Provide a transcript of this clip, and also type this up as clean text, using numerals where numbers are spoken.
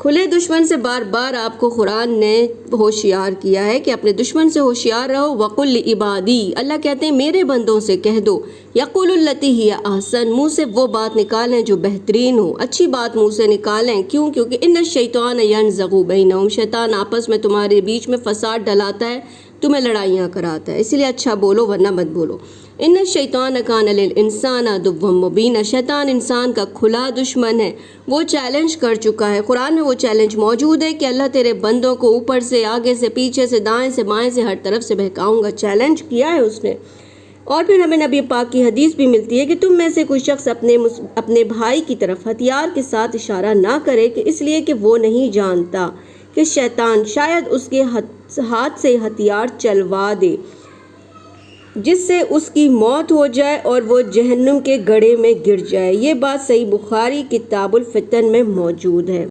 کھلے دشمن سے بار بار آپ کو قرآن نے ہوشیار کیا ہے کہ اپنے دشمن سے ہوشیار رہو۔ وَقُلْ لِعِبَادِي، اللہ کہتے ہیں میرے بندوں سے کہہ دو، یَقُولُ الَّتِی ہِیَ احسن، منہ سے وہ بات نکالیں جو بہترین ہو، اچھی بات منہ سے نکالیں۔ کیوں؟ کیونکہ اِنَّ الشَّیطَانَ يَنزَغُ بَیْنَہُم، شیطان آپس میں تمہارے بیچ میں فساد ڈلاتا ہے، تمہیں لڑائیاں کراتا ہے، اسی لیے اچھا بولو ورنہ مت بولو۔ ان الشیطان کان للانسان عدوا مبینا، شیطان انسان کا کھلا دشمن ہے، وہ چیلنج کر چکا ہے۔ قرآن میں وہ چیلنج موجود ہے کہ اللہ تیرے بندوں کو اوپر سے، آگے سے، پیچھے سے، دائیں سے، بائیں سے، ہر طرف سے بہکاؤں گا، چیلنج کیا ہے اس نے۔ اور پھر ہمیں نبی پاک کی حدیث بھی ملتی ہے کہ تم میں سے کوئی شخص اپنے بھائی کی طرف ہتھیار کے ساتھ اشارہ نہ کرے، کہ اس لیے کہ وہ نہیں جانتا کہ شیطان شاید اس کے ہاتھ سے ہتھیار چلوا دے جس سے اس کی موت ہو جائے اور وہ جہنم کے گڑھے میں گر جائے۔ یہ بات صحیح بخاری کتاب الفتن میں موجود ہے۔